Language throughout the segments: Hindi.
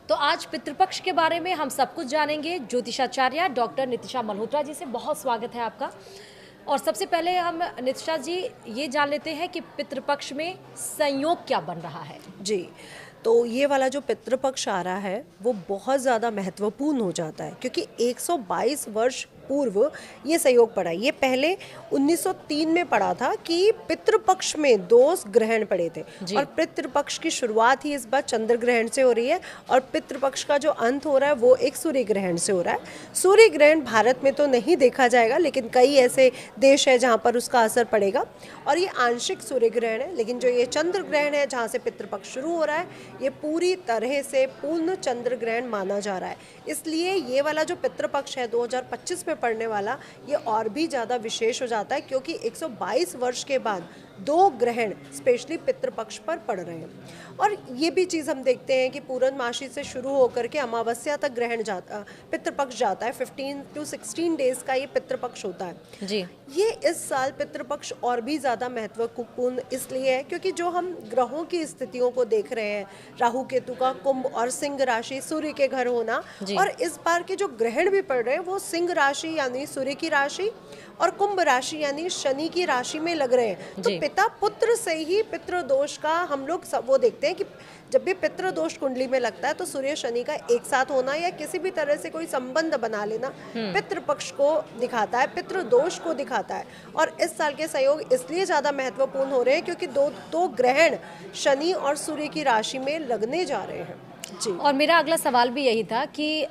तो आज पितृपक्ष के बारे में हम सब कुछ जानेंगे। ज्योतिषाचार्य डॉक्टर नितिशा मल्होत्रा जी से बहुत स्वागत है आपका। और सबसे पहले हम नितिशा जी ये जान लेते हैं कि पितृपक्ष में संयोग क्या बन रहा है। जी, तो ये वाला जो पितृपक्ष आ रहा है वो बहुत ज़्यादा महत्वपूर्ण हो जाता है, क्योंकि 122 वर्ष पूर्व ये संयोग पड़ा। ये पहले 1903 में पड़ा था कि पितृपक्ष में दोष ग्रहण पड़े थे, और पितृपक्ष की शुरुआत ही इस बार चंद्र ग्रहण से हो रही है, और पितृपक्ष का जो अंत हो रहा है वो एक सूर्य ग्रहण से हो रहा है। सूर्य ग्रहण भारत में तो नहीं देखा जाएगा, लेकिन कई ऐसे देश है जहाँ पर उसका असर पड़ेगा, और ये आंशिक सूर्य ग्रहण है। लेकिन जो ये चंद्र ग्रहण है जहाँ से पितृपक्ष शुरू हो रहा है, ये पूरी तरह से पूर्ण चंद्र ग्रहण माना जा रहा है। इसलिए ये वाला जो पितृपक्ष है 2025 में पड़ने वाला, ये और भी ज़्यादा विशेष हो जाता है, क्योंकि 122 वर्ष के बाद दो ग्रहण स्पेशली पितृपक्ष पर पड़ रहे हैं। और ये भी चीज़ हम देखते हैं कि पूर्णमासी से शुरू होकर के अमावस्या तक ग्रहण जाता, पितृपक्ष जाता है। 15 to 16 डेज का ये पितृपक्ष होता है जी। ये इस साल पितृपक्ष और भी ज़्यादा महत्वपूर्ण इसलिए है क्योंकि जो हम ग्रहों की स्थितियों को देख रहे हैं, राहु केतु का कुंभ और सिंह राशि, सूर्य के घर होना, और इस बार के जो ग्रहण भी पड़ रहे हैं वो सिंह राशि यानी सूर्य की राशि और कुंभ राशि यानी शनि की राशि में लग रहे हैं। तो पिता पुत्र से ही पितृदोष का हम लोग सब वो देखते हैं कि जब भी पितृदोष कुंडली में लगता है तो सूर्य शनि का एक साथ होना या किसी भी तरह से कोई संबंध बना लेना पितृपक्ष को दिखाता है, पितृदोष को दिखाता है। और इस साल के संयोग इसलिए ज़्यादा महत्वपूर्ण हो रहे हैं क्योंकि दो ग्रहण शनि और सूर्य की राशि में लगने जा रहे हैं। जी, और मेरा अगला सवाल भी यही था कि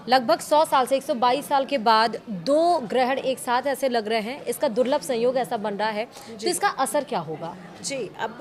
लगभग 100 साल से 122 साल के बाद दो ग्रहण एक साथ ऐसे लग रहे हैं, इसका दुर्लभ संयोग ऐसा बन रहा है, तो इसका असर क्या होगा? जी, अब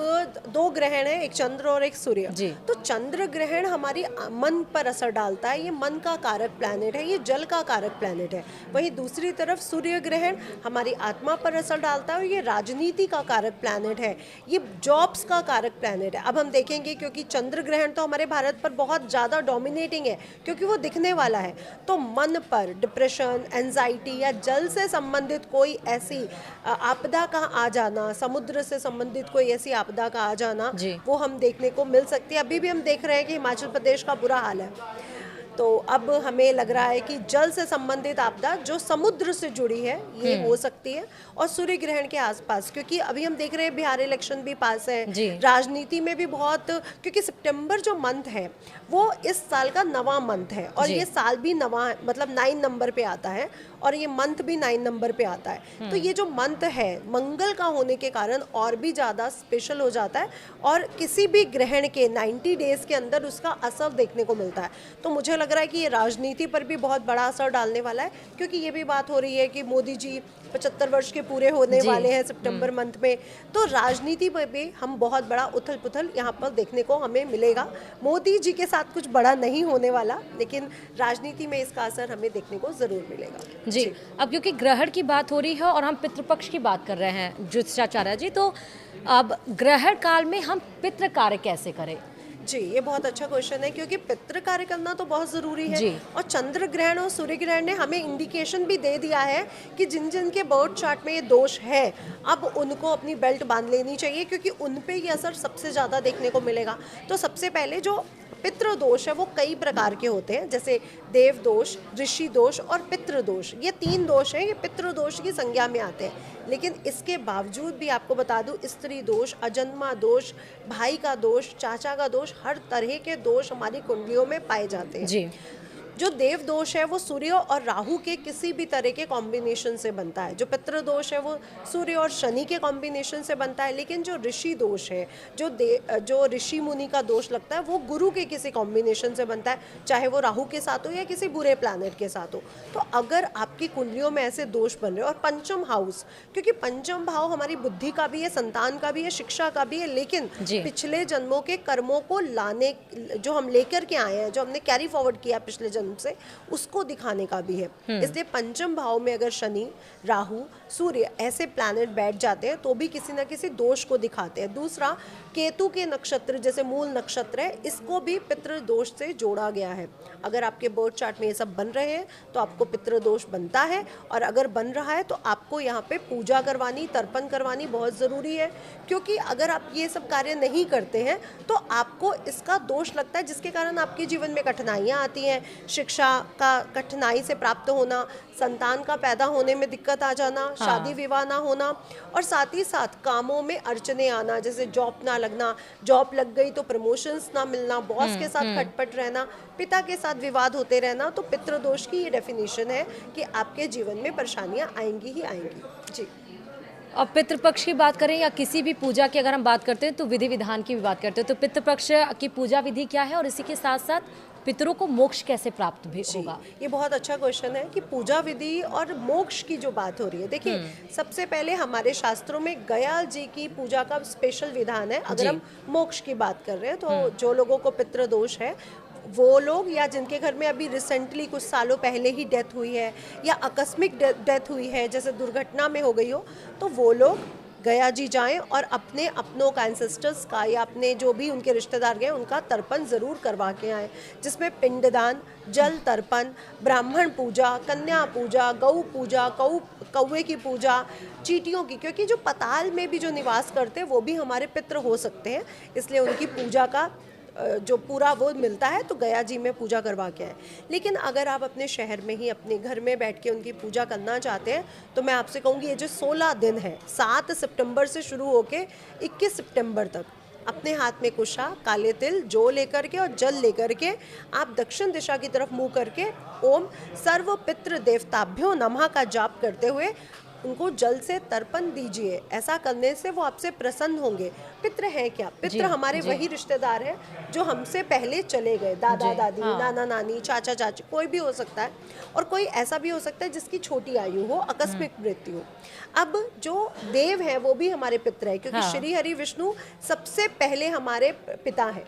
दो ग्रहण है, एक चंद्र और एक सूर्य। तो चंद्र ग्रहण हमारी मन पर असर डालता है, ये मन का कारक प्लैनेट है, ये जल का कारक प्लैनेट है। वहीं दूसरी तरफ सूर्य ग्रहण हमारी आत्मा पर असर डालता है, और ये राजनीति का कारक प्लैनेट है, ये जॉब्स का कारक प्लैनेट है। अब हम देखेंगे क्योंकि चंद्र ग्रहण तो हमारे भारत पर बहुत ज़्यादा डोमिनेटिंग है क्योंकि वो दिखने वाला है, तो मन पर डिप्रेशन, एंजाइटी या जल से संबंधित कोई ऐसी आपदा का आ जाना, समुद्र से संबंधित कोई ऐसी आपदा का आ जाना, वो हम देखने को मिल सकती है। अभी भी हम देख रहे हैं कि हिमाचल प्रदेश का बुरा हाल है। तो अब हमें लग रहा है कि जल से संबंधित आपदा जो समुद्र से जुड़ी है ये हो सकती है, और सूर्य ग्रहण के आसपास, क्योंकि अभी हम देख रहे हैं बिहार इलेक्शन भी पास है, राजनीति में भी बहुत, क्योंकि सितंबर जो मंथ है वो इस साल का नवा मंथ है, और ये साल भी नवा मतलब 9 नंबर पे आता है, और ये मंथ भी 9 नंबर पे आता है। तो ये जो मंथ है मंगल का होने के कारण और भी ज़्यादा स्पेशल हो जाता है, और किसी भी ग्रहण के 90 डेज के अंदर उसका असर देखने को मिलता है। तो मुझे लग रहा है कि ये राजनीति पर भी बहुत बड़ा असर डालने वाला है, क्योंकि ये भी बात हो रही है कि मोदी जी 75 वर्ष के पूरे होने वाले हैं सितंबर मंथ में, तो राजनीति पर भी हम बहुत बड़ा उथल पुथल यहाँ पर देखने को हमें मिलेगा। मोदी जी के साथ कुछ बड़ा नहीं होने वाला, लेकिन राजनीति में इसका असर हमें देखने को जरूर मिलेगा। जी, अब क्योंकि ग्रहण की बात हो रही है और हम पितृपक्ष की बात कर रहे हैं ज्योतिषाचार्य जी, तो अब ग्रहण काल में हम पितृ कार्य कैसे करें? जी, ये बहुत अच्छा क्वेश्चन है, क्योंकि पितृ कार्य करना तो बहुत ज़रूरी है, और चंद्र ग्रहण और सूर्य ग्रहण ने हमें इंडिकेशन भी दे दिया है कि जिन जिन के बर्थ चार्ट में ये दोष है अब उनको अपनी बेल्ट बांध लेनी चाहिए, क्योंकि उन पे ये असर सबसे ज़्यादा देखने को मिलेगा। तो सबसे पहले जो पितृ दोष है वो कई प्रकार के होते हैं, जैसे देव दोष, ऋषि दोष और पितृ दोष। ये 3 दोष हैं, ये पितृ दोष की संज्ञा में आते हैं। लेकिन इसके बावजूद भी आपको बता दूं, स्त्री दोष, अजन्मा दोष, भाई का दोष, चाचा का दोष, हर तरह के दोष हमारी कुंडलियों में पाए जाते हैं। जी। जो देव दोष है वो सूर्य और राहु के किसी भी तरह के कॉम्बिनेशन से बनता है। जो पितृ दोष है वो सूर्य और शनि के कॉम्बिनेशन से बनता है। लेकिन जो ऋषि दोष है, जो ऋषि मुनि का दोष लगता है, वो गुरु के किसी कॉम्बिनेशन से बनता है, चाहे वो राहु के साथ हो या किसी बुरे प्लैनेट के साथ हो। तो अगर आपकी कुंडलियों में ऐसे दोष बन रहे हो, और पंचम हाउस, क्योंकि पंचम भाव हमारी बुद्धि का भी है, संतान का भी है, शिक्षा का भी है, लेकिन पिछले जन्मों के कर्मों को लाने, जो हम लेकर के आए हैं, जो हमने कैरी फॉरवर्ड किया पिछले जन्म से, उसको दिखाने का भी है। इसलिए पंचम भाव में अगर शनि, राहु, सूर्य ऐसे प्लैनेट बैठ जाते हैं तो भी किसी ना किसी दोष को दिखाते हैं। दूसरा केतु के नक्षत्र जैसे मूल नक्षत्र है, इसको भी पितृ दोष से जोड़ा गया है। अगर आपके बर्थ चार्ट में ये सब बन रहे हैं तो आपको पितृ दोष बनता है, और अगर बन रहा है तो आपको यहाँ पे पूजा करवानी, तर्पण करवानी बहुत ज़रूरी है, क्योंकि अगर आप ये सब कार्य नहीं करते हैं तो आपको इसका दोष लगता है, जिसके कारण आपके जीवन में कठिनाइयाँ आती हैं। शिक्षा का कठिनाई से प्राप्त होना, संतान का पैदा होने में दिक्कत आ जाना, शादी विवाह ना होना, और साथ ही साथ कामों में अड़चने आना, जैसे जॉब ना लगना, जॉब लग गई तो प्रमोशंस ना मिलना, बॉस के साथ खटपट रहना, पिता के साथ विवाद होते रहना। तो पितृदोष की ये डेफिनेशन है कि आपके जीवन में परेशानियां आएंगी ही आएंगी। जी। अब पितृपक्ष की बात करें या किसी भी पूजा की अगर हम बात करते हैं तो विधि विधान की भी बात करते हैं, तो पितृपक्ष की पूजा विधि क्या है और इसी के साथ साथ पितरों को मोक्ष कैसे प्राप्त भी होगा? ये बहुत अच्छा क्वेश्चन है कि पूजा विधि और मोक्ष की जो बात हो रही है, देखिए सबसे पहले हमारे शास्त्रों में गया जी की पूजा का स्पेशल विधान है। अगर हम मोक्ष की बात कर रहे हैं तो जो लोगों को पितृ दोष है वो लोग, या जिनके घर में अभी रिसेंटली कुछ सालों पहले ही डेथ हुई है या आकस्मिक डेथ हुई है, जैसे दुर्घटना में हो गई हो, तो वो लोग गया जी जाएं और अपने अपनों का, एंसेस्टर्स का, या अपने जो भी उनके रिश्तेदार गए उनका तर्पण ज़रूर करवा के आएँ, जिसमें पिंडदान, जल तर्पण, ब्राह्मण पूजा, कन्या पूजा, गौ पूजा, कौवे की पूजा, चींटियों की, क्योंकि जो पताल में भी जो निवास करते हैं वो भी हमारे पितृ हो सकते हैं, इसलिए उनकी पूजा का जो पूरा वो मिलता है, तो गया जी में पूजा करवा के आए। लेकिन अगर आप अपने शहर में ही अपने घर में बैठ के उनकी पूजा करना चाहते हैं तो मैं आपसे कहूँगी ये जो 16 दिन है, 7 सितंबर से शुरू होके 21 सितंबर तक, अपने हाथ में कुशा, काले तिल, जौ लेकर के और जल लेकर के आप दक्षिण दिशा की तरफ मुँह करके ओम सर्व पितृ देवताभ्यो नमः का जाप करते हुए उनको जल से तर्पण दीजिए। ऐसा करने से वो आपसे प्रसन्न होंगे। पितृ है क्या? पितृ हमारे वही रिश्तेदार हैं जो हमसे पहले चले गए, दादा दादी, नाना नानी, चाचा चाची, कोई भी हो सकता है, और कोई ऐसा भी हो सकता है जिसकी छोटी आयु हो, आकस्मिक मृत्यु हो। अब जो देव है वो भी हमारे पितृ है, क्योंकि श्री हरि विष्णु सबसे पहले हमारे पिता है,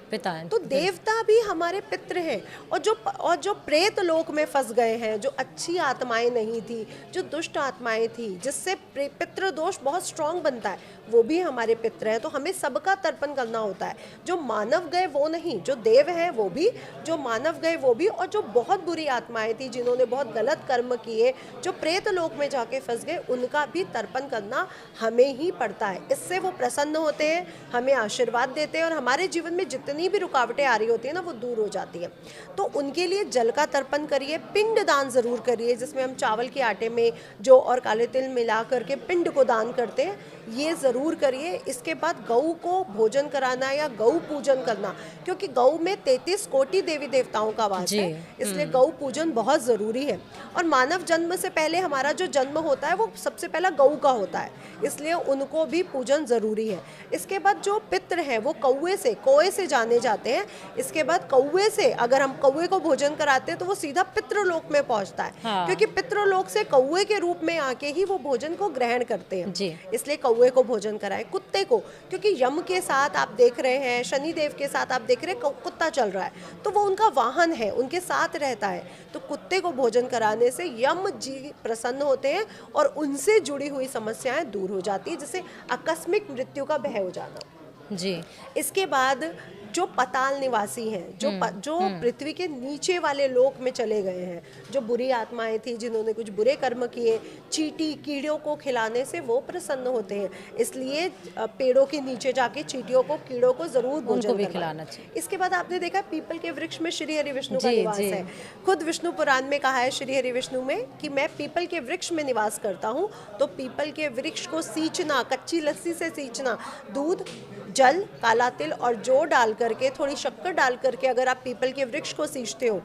तो देवता भी हमारे पितृ हैं। और जो प्रेत लोक में फंस गए हैं, जो अच्छी आत्माएं नहीं थी, जो दुष्ट आत्माएं थी, जिससे पितृ दोष बहुत स्ट्रांग बनता है, वो भी हमारे पितृ हैं। तो हमें सबका तर्पण करना होता है। जो मानव गए वो नहीं, जो देव हैं वो भी, जो मानव गए वो भी, और जो बहुत बुरी आत्माएं थी, जिन्होंने बहुत गलत कर्म किए, जो प्रेत लोक में जाके फंस गए, उनका भी तर्पण करना हमें ही पड़ता है। इससे वो प्रसन्न होते हैं, हमें आशीर्वाद देते हैं, और हमारे जीवन में जितनी भी रुकावटें आ रही होती है ना, वो दूर हो जाती है। तो उनके लिए जल का तर्पण करिए, पिंड दान जरूर करिए, जिसमें हम चावल के आटे में जौ और काले तिल मिला करके पिंड को दान करते हैं, ये ज़रूर करिए। इसके बाद गऊ को भोजन कराना या गऊ पूजन करना, क्योंकि गऊ में 33 कोटि देवी देवताओं का वास है, इसलिए गऊ पूजन बहुत ज़रूरी है। और मानव जन्म से पहले हमारा जो जन्म होता है वो सबसे पहला गऊ का होता है, इसलिए उनको भी पूजन ज़रूरी है। इसके बाद जो पितृ हैं वो कोए से जाने जाते हैं। इसके बाद कौवे से अगर हम कौवे को भोजन कराते हैं तो वो सीधा पितृलोक में पहुंचता है, क्योंकि पितृलोक से कौवे के रूप में आके ही वो भोजन को ग्रहण करते हैं, इसलिए कौवे को भोजन कराएं। कुत्ते को, क्योंकि यम के साथ आप देख रहे हैं, शनि देव के साथ आप देख रहे हैं, कुत्ता चल रहा है, तो वो उनका वाहन है, उनके साथ रहता है, तो कुत्ते को भोजन कराने से यम जी प्रसन्न होते हैं और उनसे जुड़ी हुई समस्याएं दूर हो जाती है, जैसे आकस्मिक मृत्यु का भय हो जाना। जी। इसके बाद जो पताल निवासी हैं, जो पृथ्वी के नीचे वाले लोक में चले गए हैं, जो बुरी आत्माएं थी, जिन्होंने कुछ बुरे कर्म किए, चींटी कीड़ों को खिलाने से वो प्रसन्न होते हैं, इसलिए पेड़ों के नीचे जाके चींटियों को, कीड़ों को जरूर भोजन खिलाना चाहिए। इसके बाद आपने देखा पीपल के वृक्ष में श्री हरि विष्णु का निवास है। खुद विष्णु पुराण में कहा है श्री हरि विष्णु में कि मैं पीपल के वृक्ष में निवास करता हूँ। तो पीपल के वृक्ष को सींचना, कच्ची लस्सी से सींचना, दूध, जल, काला तिल और जौ डाल करके, थोड़ी शक्कर डाल करके अगर आप पीपल के वृक्ष को सींचते हो,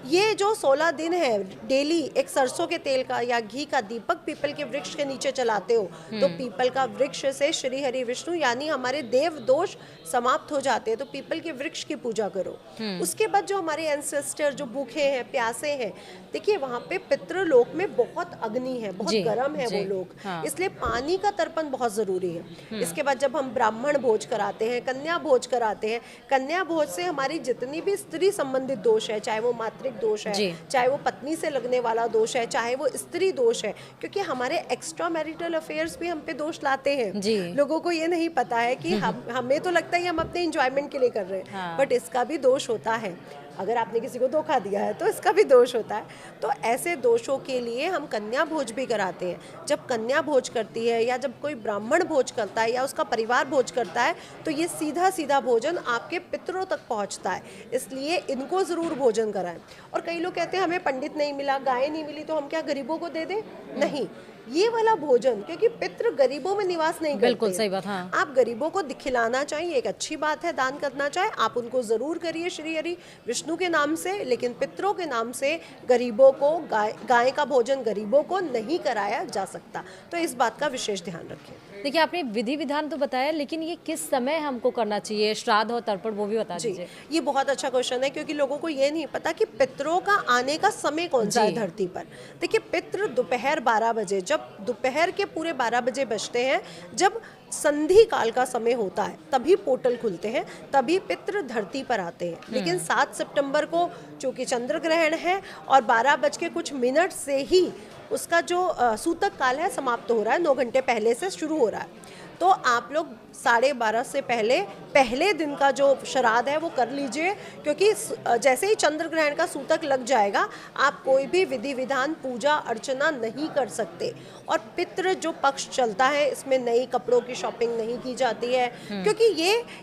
ये जो 16 दिन है, डेली एक सरसों के तेल का या घी का दीपक पीपल के वृक्ष के नीचे चलाते हो, तो पीपल का वृक्ष से श्री हरि विष्णु यानी हमारे देव दोष समाप्त हो जाते हैं। तो पीपल के वृक्ष की पूजा करो। उसके बाद जो हमारे एंसेस्टर जो भूखे हैं, प्यासे हैं, देखिए वहाँ पे पितृलोक में बहुत अग्नि है, बहुत गर्म है वो लोग, इसलिए पानी का तर्पण बहुत जरूरी है। इसके बाद जब हम ब्राह्मण भोज कराते हैं, कन्या भोज कराते हैं। कन्या भोज से हमारी जितनी भी स्त्री संबंधित दोष है, चाहे वो मातृक दोष है, चाहे वो पत्नी से लगने वाला दोष है, चाहे वो स्त्री दोष है, क्योंकि हमारे एक्स्ट्रा मैरिटल अफेयर्स भी हम पे दोष लाते हैं। लोगों को ये नहीं पता है कि हमें तो लगता है हम अपने एंजॉयमेंट के लिए कर रहे हैं, बट इसका भी दोष होता है। अगर आपने किसी को धोखा दिया है तो इसका भी दोष होता है। तो ऐसे दोषों के लिए हम कन्या भोज भी कराते हैं। जब कन्या भोज करती है या जब कोई ब्राह्मण भोज करता है या उसका परिवार भोज करता है तो ये सीधा सीधा भोजन आपके पितरों तक पहुंचता है, इसलिए इनको ज़रूर भोजन कराएं। और कई लोग कहते हैं हमें पंडित नहीं मिला, गाय नहीं मिली, तो हम क्या गरीबों को दे दें? नहीं, ये वाला भोजन, क्योंकि पितृ गरीबों में निवास नहीं करते। बिल्कुल सही बात। हाँ। आप गरीबों को खिलाना चाहिए, एक अच्छी बात है, दान करना चाहिए, आप उनको जरूर करिए श्री हरि विष्णु के नाम से, लेकिन पितरों के नाम से गरीबों को गाय का भोजन गरीबों को नहीं कराया जा सकता। तो इस बात का विशेष ध्यान रखें। देखिए, आपने विधि विधान तो बताया, लेकिन ये किस समय हमको करना चाहिए, श्राद्ध और तर्पण, वो भी बता दीजिए। ये बहुत अच्छा क्वेश्चन है, क्योंकि लोगों को ये नहीं पता कि पितरों का आने का समय कौन सा है धरती पर। देखिए, पितृ दोपहर 12 बजे, जब दोपहर के पूरे 12 बजे बजते हैं, जब संधि काल का समय होता है, तभी पोर्टल खुलते हैं, तभी पितृ धरती पर आते हैं। लेकिन 7 सितंबर को चूंकि चंद्र ग्रहण है और 12 बज के कुछ मिनट से ही उसका जो सूतक काल है समाप्त हो रहा है, 9 घंटे पहले से शुरू हो रहा है। तो आप लोग 12:30 से पहले दिन का जो श्राद्ध है वो कर लीजिए, क्योंकि जैसे ही चंद्र ग्रहण का सूतक लग जाएगा आप कोई भी विधि विधान पूजा अर्चना नहीं कर सकते। और पितृ जो पक्ष चलता है, इसमें नई कपड़ों की शॉपिंग नहीं की जाती है, क्योंकि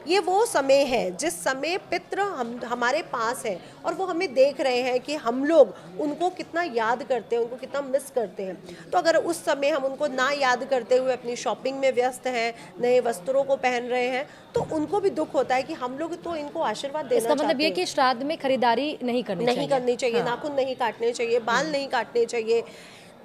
ये वो समय है जिस समय पितृ हमारे पास है और वो हमें देख रहे हैं कि हम लोग उनको कितना याद करते हैं, उनको कितना मिस करते हैं। तो अगर उस समय हम उनको ना याद करते हुए अपनी शॉपिंग में व्यस्त हैं, नए वस्त्रों को पहन रहे हैं, तो उनको भी दुख होता है कि हम लोग तो इनको आशीर्वाद देना चाहते हैं। इसका मतलब ये कि श्राद्ध में खरीदारी नहीं करनी चाहिए। हाँ। नाखून नहीं काटने चाहिए, बाल नहीं काटने चाहिए।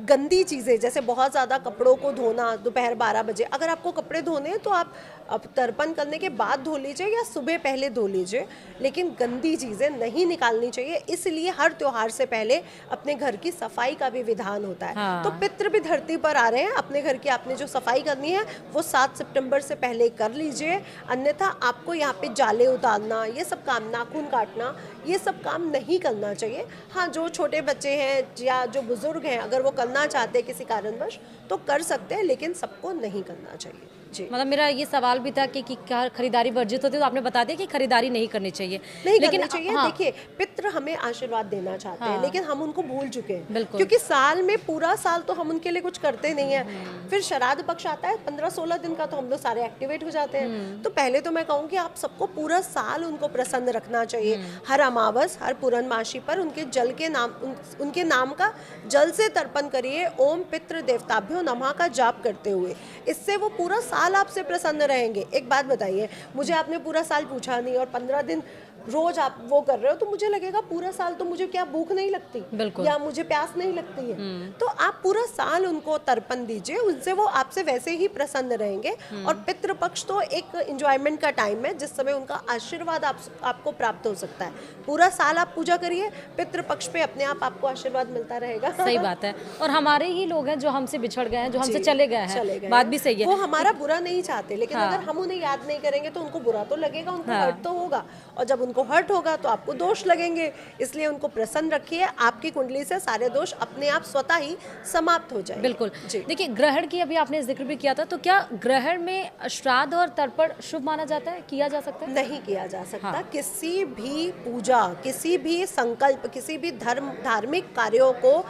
गंदी चीज़ें जैसे बहुत ज़्यादा कपड़ों को धोना दोपहर 12 बजे, अगर आपको कपड़े धोने हैं तो आप अब तर्पण करने के बाद धो लीजिए या सुबह पहले धो लीजिए, लेकिन गंदी चीज़ें नहीं निकालनी चाहिए। इसलिए हर त्योहार से पहले अपने घर की सफाई का भी विधान होता है। हाँ। तो पितृ भी धरती पर आ रहे हैं, अपने घर की आपने जो सफाई करनी है वो 7 सितंबर से पहले कर लीजिए, अन्यथा आपको यहाँ पे जाले उतारना, ये सब काम, नाखून काटना, ये सब काम नहीं करना चाहिए। हाँ, जो छोटे बच्चे हैं या जो बुजुर्ग हैं, अगर वो करना चाहते हैं किसी कारणवश तो कर सकते हैं, लेकिन सबको नहीं करना चाहिए। जी। मतलब मेरा ये सवाल भी था कि क्या खरीदारी वर्जित होती है, तो आपने बता दिया कि खरीदारी नहीं करनी चाहिए, लेकिन चाहिए। हाँ। देखिए, पितृ हमें आशीर्वाद देना चाहते हैं, लेकिन हम उनको भूल चुके हैं, क्योंकि साल में पूरा साल तो हम उनके लिए कुछ करते नहीं है। फिर श्राद्ध पक्ष आता है 15-16 दिन का, तो हम लोग सारे एक्टिवेट हो जाते हैं। तो पहले तो मैं कहूँगी आप सबको पूरा साल उनको प्रसन्न रखना चाहिए। हर अमावस, हर पूर्णमासी पर उनके जल के नाम, उनके नाम का जल से तर्पण करिए, ओम पितृ देवताभ्यो नमः का जाप करते हुए। इससे वो पूरा साल आपसे प्रसन्न रहेंगे। एक बात बताइए, मुझे आपने पूरा साल पूछा नहीं और 15 दिन रोज आप वो कर रहे हो, तो मुझे लगेगा पूरा साल तो मुझे क्या भूख नहीं लगती या मुझे प्यास नहीं लगती है। तो आप पूरा साल उनको तर्पण दीजिए, उनसे वो आपसे वैसे ही प्रसन्न रहेंगे। और पितृपक्ष तो एक एंजॉयमेंट का टाइम है जिस समय उनका आशीर्वाद आपको प्राप्त हो सकता है। पूरा साल आप पूजा करिए, पितृपक्ष पे अपने आप आपको आशीर्वाद मिलता रहेगा। सही बात है। और हमारे ही लोग हैं जो हमसे बिछड़ गए हैं, जो हमसे चले गए हैं, बात भी सही है। वो हमारा बुरा नहीं चाहते, लेकिन अगर हम उन्हें याद नहीं करेंगे तो उनको बुरा तो लगेगा, उनको हर्ट तो होगा, और जब उनको हर्ट होगा तो आपको दोष लगेंगे। इसलिए उनको प्रसन्न रखिए, आपकी कुंडली से सारे दोष अपने आप स्वतः ही समाप्त हो जाएंगे। बिल्कुल। देखिए, ग्रहण की अभी आपने जिक्र भी किया था, तो क्या ग्रहण में श्राद्ध और तर्पण शुभ माना जाता है, किया जा सकता है? नहीं किया जा सकता। हाँ। किसी भी पूजा, किसी भी संकल्प, किसी भी धार्मिक कार्यों को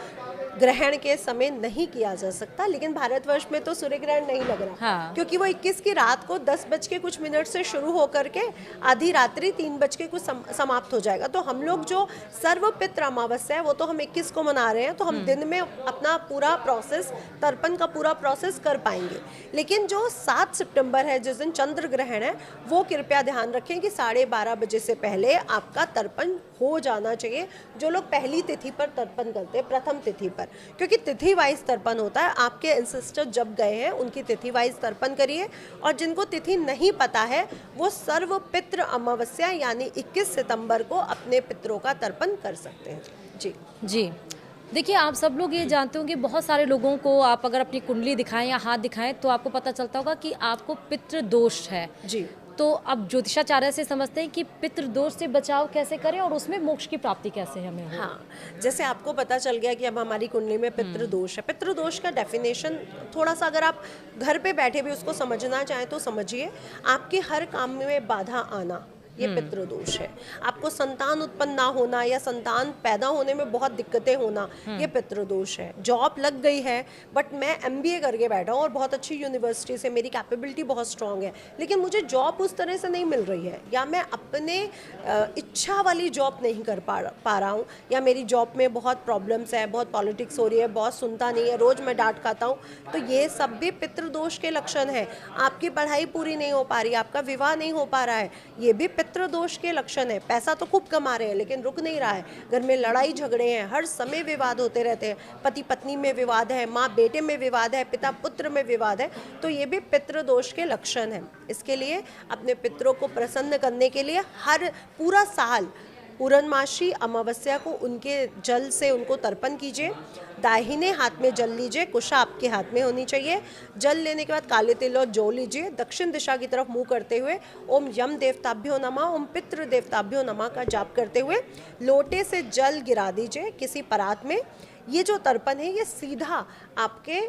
ग्रहण के समय नहीं किया जा सकता। लेकिन भारतवर्ष में तो सूर्य ग्रहण नहीं लग रहा। हाँ। क्योंकि वो 21 की रात को 10 बज के कुछ मिनट से शुरू होकर के आधी रात्रि 3 बज के कुछ समाप्त हो जाएगा। तो हम लोग जो सर्व पितृ अमावस्या है वो तो हम 21 को मना रहे हैं, तो हम दिन में अपना पूरा प्रोसेस, तर्पण का पूरा प्रोसेस कर पाएंगे। लेकिन जो 7 सितंबर है, जिस दिन चंद्र ग्रहण है, वो कृपया ध्यान रखें कि 12:30 बजे से पहले आपका तर्पण हो जाना चाहिए। जो लोग पहली तिथि पर तर्पण करते हैं, प्रथम तिथि पर, क्योंकि तिथि वाइज तर्पण होता है, आपके एंसेस्टर जब गए हैं उनकी तिथि वाइज तर्पण करिए। और जिनको तिथि नहीं पता है वो सर्व पितृ अमावस्या यानी 21 सितंबर को अपने पितरों का तर्पण कर सकते हैं। जी जी। देखिए, आप सब लोग ये जानते होंगे, बहुत सारे लोगों को आप अगर अपनी कुंडली दिखाएं या हाथ दिखाएं तो आपको पता चलता होगा कि आपको पितृ दोष है। जी। तो अब ज्योतिषाचार्य से समझते हैं कि पितृदोष से बचाव कैसे करें और उसमें मोक्ष की प्राप्ति कैसे हमें हो। हाँ, जैसे आपको पता चल गया कि अब हमारी कुंडली में पितृदोष है। पितृदोष का डेफिनेशन थोड़ा सा अगर आप घर पे बैठे भी उसको समझना चाहें तो समझिए, आपके हर काम में बाधा आना, ये पितृदोष है। आपको संतान उत्पन्न ना होना या संतान पैदा होने में बहुत दिक्कतें होना, ये पितृदोष है। जॉब लग गई है बट मैं MBA करके बैठा हूँ और बहुत अच्छी यूनिवर्सिटी से, मेरी कैपेबिलिटी बहुत स्ट्रांग है, लेकिन मुझे जॉब उस तरह से नहीं मिल रही है, या मैं अपने इच्छा वाली जॉब नहीं कर पा रहा हूँ, या मेरी जॉब में बहुत प्रॉब्लम्स है, बहुत पॉलिटिक्स हो रही है, बॉस सुनता नहीं है, रोज मैं डांट खाता हूँ, तो ये सब भी पितृदोष के लक्षण है। आपकी पढ़ाई पूरी नहीं हो पा रही, आपका विवाह नहीं हो पा रहा है, ये भी पितृदोष के लक्षण है। पैसा तो खूब कमा रहे हैं लेकिन रुक नहीं रहा है, घर में लड़ाई झगड़े हैं, हर समय विवाद होते रहते हैं, पति पत्नी में विवाद है, माँ बेटे में विवाद है, पिता पुत्र में विवाद है, तो ये भी पितृदोष के लक्षण है। इसके लिए अपने पितरों को प्रसन्न करने के लिए हर पूरा साल पूर्णमासी अमावस्या को उनके जल से उनको तर्पण कीजिए। दाहिने हाथ में जल लीजिए, कुशा आपके हाथ में होनी चाहिए। जल लेने के बाद काले तिल और जौ लीजिए, दक्षिण दिशा की तरफ मुंह करते हुए ओम यम देवताभ्यो नमः, ओम पितृ देवताभ्यो नमः का जाप करते हुए लोटे से जल गिरा दीजिए किसी परात में। ये जो तर्पण है ये सीधा आपके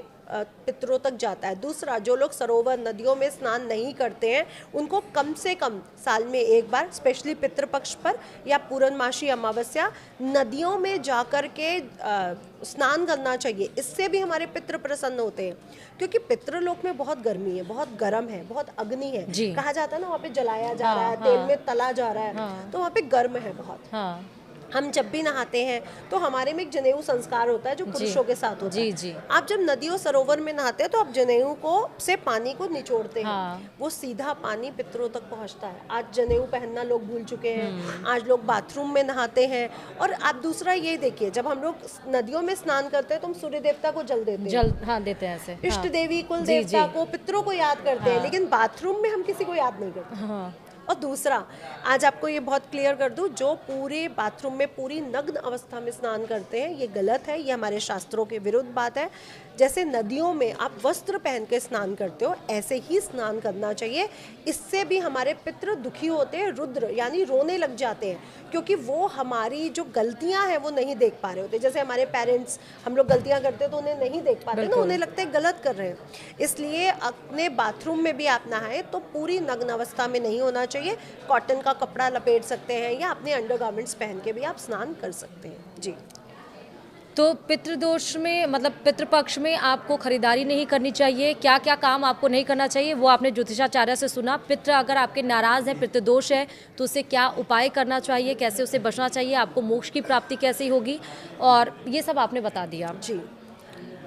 पितरों तक जाता है। दूसरा, जो लोग सरोवर नदियों में स्नान नहीं करते हैं उनको कम से कम साल में एक बार, स्पेशली पितृपक्ष पर या पूर्णमासी अमावस्या, नदियों में जाकर के स्नान करना चाहिए। इससे भी हमारे पितृ प्रसन्न होते हैं, क्योंकि पितृलोक में बहुत गर्मी है, बहुत गर्म है, बहुत अग्नि है, कहा जाता है ना, वहाँ पे जलाया जा रहा है, तेल में तला जा रहा है, तो वहाँ पे गर्म है बहुत। हम जब भी नहाते हैं तो हमारे में एक जनेऊ संस्कार होता है जो पुरुषों के साथ होता है। आप जब नदियों सरोवर में नहाते हैं तो आप जनेऊ को से पानी को निचोड़ते हैं, वो सीधा पानी पितरों तक पहुंचता है। आज जनेऊ पहनना लोग भूल चुके हैं, आज लोग बाथरूम में नहाते हैं। और आप दूसरा ये देखिए, जब हम लोग नदियों में स्नान करते हैं तो हम सूर्य देवता को जल देते हैं, देते हैं ऐसे, इष्ट देवी कुल देवता को, पितरों को याद करते हैं, लेकिन बाथरूम में हम किसी को याद नहीं करते। और दूसरा, आज आपको ये बहुत क्लियर कर दूं, जो पूरे बाथरूम में पूरी नग्न अवस्था में स्नान करते हैं ये गलत है, ये हमारे शास्त्रों के विरुद्ध बात है। जैसे नदियों में आप वस्त्र पहन के स्नान करते हो ऐसे ही स्नान करना चाहिए। इससे भी हमारे पितृ दुखी होते हैं, रुद्र यानी रोने लग जाते हैं, क्योंकि वो हमारी जो गलतियां हैं वो नहीं देख पा रहे होते। जैसे हमारे पेरेंट्स, हम लोग गलतियां करते हैं तो उन्हें नहीं देख पाते ना, उन्हें लगता है गलत कर रहे हैं। इसलिए अपने बाथरूम में भी आप नहाएं तो पूरी नग्न अवस्था में नहीं होना चाहिए। कॉटन का कपड़ा लपेट सकते हैं या अपने अंडरगारमेंट्स पहन के भी आप स्नान कर सकते हैं। जी, तो पितृदोष में, मतलब पितृपक्ष में आपको खरीदारी नहीं करनी चाहिए, क्या क्या काम आपको नहीं करना चाहिए वो आपने ज्योतिषाचार्य से सुना। पितृ अगर आपके नाराज है, पितृदोष है, तो उससे क्या उपाय करना चाहिए, कैसे उसे बचना चाहिए, आपको मोक्ष की प्राप्ति कैसी होगी, और ये सब आपने बता दिया। जी,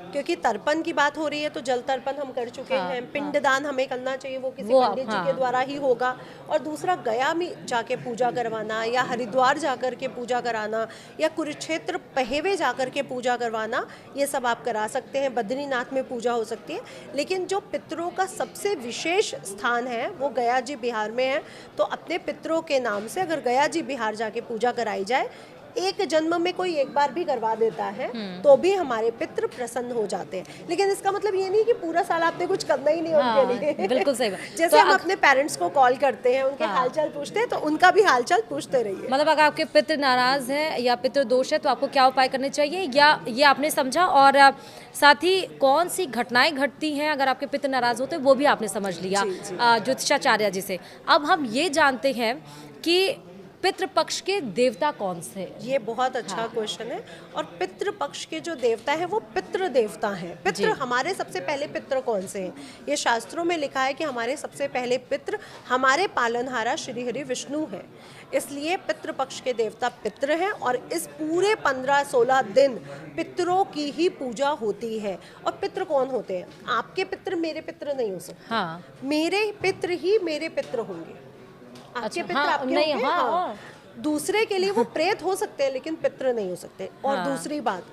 क्योंकि तर्पण की बात हो रही है तो जल तर्पण हम कर चुके हैं। पिंडदान हमें करना चाहिए, वो किसी पंडित जी के द्वारा ही होगा। और दूसरा, गया में जाके पूजा करवाना या हरिद्वार जाकर के पूजा कराना या कुरुक्षेत्र पहेवे जाकर के पूजा करवाना, ये सब आप करा सकते हैं। बद्रीनाथ में पूजा हो सकती है। लेकिन जो पितरों का सबसे विशेष स्थान है वो गया जी बिहार में है, तो अपने पितरों के नाम से अगर गया जी बिहार जाके पूजा कराई जाए, एक जन्म में कोई एक बार भी करवा देता है तो भी हमारे पितृ प्रसन्न हो जाते हैं। लेकिन इसका मतलब ये नहीं कि पूरा साल आपने कुछ करना ही नहीं उनके लिए। बिल्कुल सही। जैसे तो हम अपने पेरेंट्स को कॉल करते हैं, उनके हालचाल पूछते हैं, तो उनका भी हालचाल पूछते रहिए। मतलब अगर आपके पितृ नाराज है या पितृ दोष है तो आपको क्या उपाय करने चाहिए, या ये आपने समझा, और साथ ही कौन सी घटनाएं घटती हैं अगर आपके पितृ नाराज होते हैं वो भी आपने समझ लिया ज्योतिषाचार्य जी से। अब हम ये जानते हैं कि पितृपक्ष के देवता कौन से? ये बहुत अच्छा क्वेश्चन है। और पितृपक्ष के जो देवता है वो पितृ देवता है। पितृ, हमारे सबसे पहले पितृ कौन से हैं? ये शास्त्रों में लिखा है कि हमारे सबसे पहले पितृ हमारे पालनहारा श्री हरि विष्णु है। इसलिए पितृपक्ष के देवता पितृ हैं और इस पूरे 15-16 दिन पितरों की ही पूजा होती है। और पितृ कौन होते हैं? आपके पितृ मेरे पितृ नहीं हो सकते। मेरे पितृ ही मेरे पितृ होंगे। आपके पितृ आपके नहीं, दूसरे के लिए वो प्रेत हो सकते हैं लेकिन पितृ नहीं हो सकते। और दूसरी बात,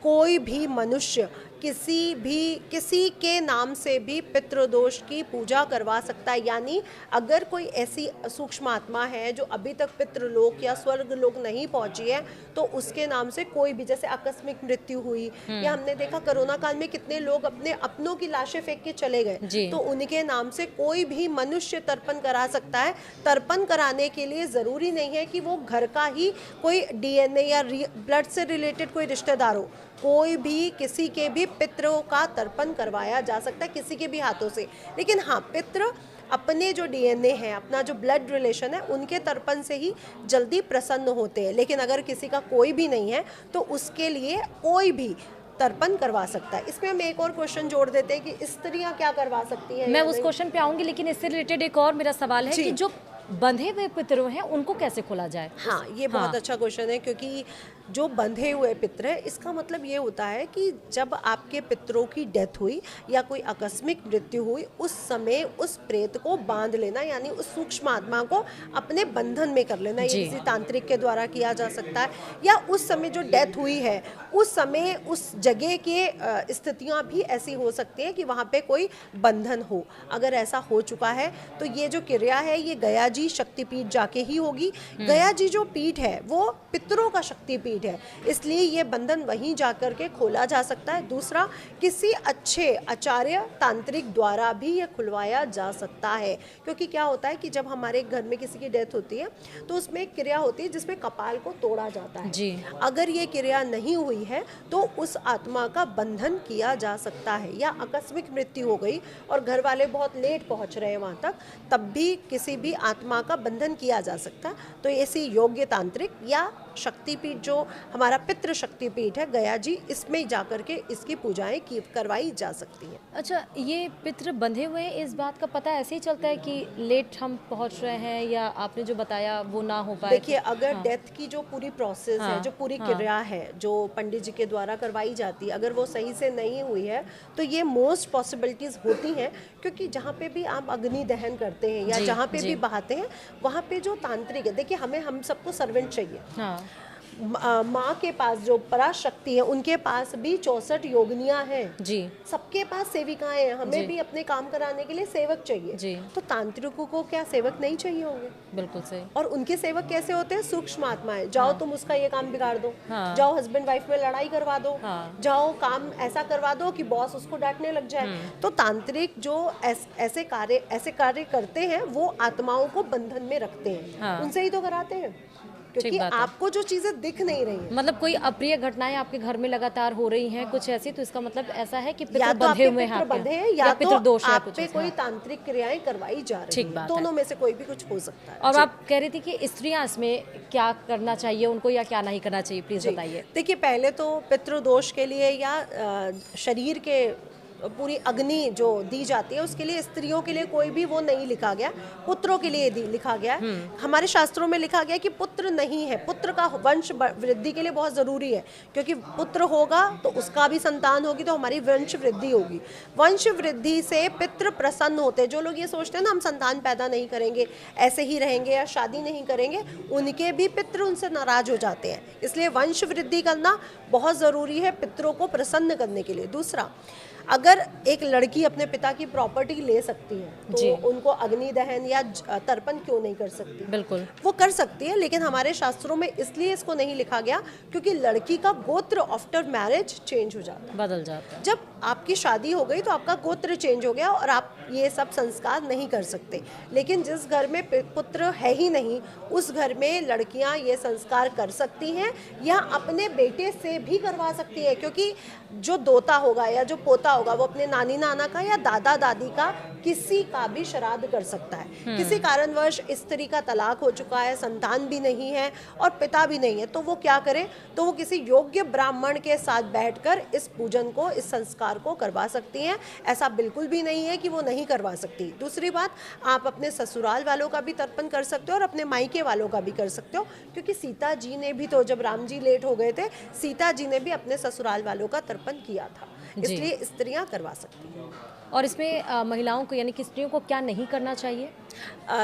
कोई भी मनुष्य किसी के नाम से भी पितृदोष की पूजा करवा सकता है। यानी अगर कोई ऐसी सूक्ष्म आत्मा है जो अभी तक पितृलोक या स्वर्ग लोक नहीं पहुंची है, तो उसके नाम से कोई भी, जैसे आकस्मिक मृत्यु हुई या हमने देखा कोरोना काल में कितने लोग अपने अपनों की लाशें फेंक के चले गए, तो उनके नाम से कोई भी मनुष्य तर्पण करा सकता है। तर्पण कराने के लिए जरूरी नहीं है कि वो घर का ही कोई डीएनए या ब्लड से रिलेटेड कोई रिश्तेदार हो, कोई भी किसी के भी पितरों का तर्पण करवाया जा सकता है, किसी के भी हाथों से। लेकिन हाँ, पितृ अपने जो डीएनए है, अपना जो ब्लड रिलेशन है, उनके तर्पण से ही जल्दी प्रसन्न होते हैं। लेकिन अगर किसी का कोई भी नहीं है तो उसके लिए कोई भी तर्पण करवा सकता है। इसमें हम एक और क्वेश्चन जोड़ देते हैं कि स्त्रियां क्या करवा सकती हैं। मैं उस क्वेश्चन पे आऊंगी, लेकिन इससे रिलेटेड एक और मेरा सवाल है कि जो बंधे हुए पितरों हैं उनको कैसे खोला जाए? हाँ, ये बहुत अच्छा क्वेश्चन है, क्योंकि जो बंधे हुए पितर है, इसका मतलब ये होता है कि जब आपके पितरों की डेथ हुई या कोई आकस्मिक मृत्यु हुई, उस समय उस प्रेत को बांध लेना, यानी उस सूक्ष्म आत्मा को अपने बंधन में कर लेना। ये किसी तांत्रिक के द्वारा किया जा सकता है, या उस समय जो डेथ हुई है उस समय उस जगह के स्थितियां भी ऐसी हो सकती हैं कि वहाँ पे कोई बंधन हो। अगर ऐसा हो चुका है तो ये जो क्रिया है ये गया जी शक्तिपीठ जाके ही होगी। गया जी जो पीठ है वो पितरों का शक्तिपीठ है, इसलिए ये बंधन वहीं जाकर के खोला जा सकता है। दूसरा, किसी अच्छे आचार्य तांत्रिक द्वारा भी ये खुलवाया जा सकता है, क्योंकि क्या होता है कि जब हमारे घर में किसी की डेथ होती है तो उसमें एक क्रिया होती है जिसमें कपाल को तोड़ा जाता है जी। अगर ये क्रिया नहीं हुई है तो उस आत्मा का बंधन किया जा सकता है। या आकस्मिक मृत्यु हो गई और घर वाले बहुत लेट पहुंच रहे हैं वहां तक, तब भी किसी भी आत्मा का बंधन किया जा सकता है। तो ऐसी योग्य तांत्रिक या शक्तिपीठ जो हमारा पितृ शक्तिपीठ है गया जी, इसमें जाकर के इसकी पूजाएं करवाई जा सकती हैं। अच्छा, ये पितृ बंधे हुए हैं, इस बात का पता ऐसे ही चलता है कि लेट हम पहुंच रहे हैं या आपने जो बताया वो ना हो पाए? देखिए, अगर डेथ की जो पूरी प्रोसेस है, जो पूरी क्रिया है, जो पंडित जी के द्वारा करवाई जाती है, अगर वो सही से नहीं हुई है तो ये मोस्ट पॉसिबिलिटीज होती हैं, क्योंकि जहाँ पे भी आप अग्नि दहन करते हैं या जहाँ पे भी बहाते हैं, वहाँ पे जो तांत्रिक है, देखिए हम सबको सर्वेंट चाहिए। माँ के पास जो पराशक्ति है उनके पास भी 64 योगिनियां हैं जी, सबके पास सेविकाएं हैं, हमें भी अपने काम कराने के लिए सेवक चाहिए जी। तो तांत्रिकों को क्या सेवक नहीं चाहिए होंगे? बिल्कुल सही। और उनके सेवक कैसे होते हैं? सूक्ष्म आत्माएं। जाओ तुम उसका ये काम बिगाड़ दो, जाओ हस्बैंड वाइफ में लड़ाई करवा दो, जाओ काम ऐसा करवा दो कि बॉस उसको डांटने लग जाए। तो तांत्रिक जो ऐसे कार्य करते हैं वो आत्माओं को बंधन में रखते हैं, उनसे ही तो कराते हैं, क्योंकि आपको जो चीजें दिख नहीं रही है, मतलब कोई अप्रिय घटनाएं आपके घर में लगातार हो रही हैं कुछ ऐसी, तो इसका मतलब ऐसा है कि पितृ बंधे हुए हैं या पितृ दोष है, कुछ कोई तांत्रिक क्रियाएं करवाई जा रही है। दोनों में से कोई भी कुछ हो सकता है। और आप कह रही थी कि स्त्रियां इसमें क्या करना चाहिए उनको या क्या नहीं करना चाहिए, प्लीज बताइए। देखिए, पहले तो पितृ दोष के लिए या शरीर के पूरी अग्नि जो दी जाती है उसके लिए स्त्रियों के लिए कोई भी वो नहीं लिखा गया, पुत्रों के लिए लिखा गया। हमारे शास्त्रों में लिखा गया कि पुत्र नहीं है, पुत्र का वंश वृद्धि के लिए बहुत जरूरी है, क्योंकि पुत्र होगा तो उसका भी संतान होगी तो हमारी वंश वृद्धि होगी। वंश वृद्धि से पितृ प्रसन्न होते हैं। जो लोग ये सोचते हैं ना हम संतान पैदा नहीं करेंगे, ऐसे ही रहेंगे या शादी नहीं करेंगे, उनके भी पितृ उनसे नाराज हो जाते हैं। इसलिए वंश वृद्धि करना बहुत जरूरी है पितरों को प्रसन्न करने के लिए। दूसरा, अगर एक लड़की अपने पिता की प्रॉपर्टी ले सकती है तो उनको अग्नि दहन या तर्पण क्यों नहीं कर सकती? बिल्कुल वो कर सकती है, लेकिन हमारे शास्त्रों में इसलिए इसको नहीं लिखा गया क्योंकि लड़की का गोत्र आफ्टर मैरिज चेंज हो जाता है, बदल जाता है। जब आपकी शादी हो गई तो आपका गोत्र चेंज हो गया और आप ये सब संस्कार नहीं कर सकते। लेकिन जिस घर में पुत्र है ही नहीं, उस घर में लड़कियां ये संस्कार कर सकती हैं या अपने बेटे से भी करवा सकती है, क्योंकि जो दोता होगा या जो पोता होगा वो अपने नानी नाना का या दादा दादी का किसी का भी श्राद्ध कर सकता है। किसी कारणवश स्त्री का तलाक हो चुका है, संतान भी नहीं है और पिता भी नहीं है, तो वो क्या करे? तो वो किसी योग्य ब्राह्मण के साथ बैठकर इस पूजन को, इस संस्कार को करवा सकती हैं। ऐसा बिल्कुल भी नहीं है कि वो नहीं करवा सकती। दूसरी बात, आप अपने ससुराल वालों का भी तर्पण कर सकते हो और अपने मायके वालों का भी कर सकते हो, क्योंकि सीता जी ने भी तो, जब राम जी लेट हो गए थे, सीता जी ने भी अपने ससुराल वालों का तर्पण किया था। इसलिए स्त्रियां करवा सकती हैं। और इसमें महिलाओं को यानी कि स्त्रियों को क्या नहीं करना चाहिए?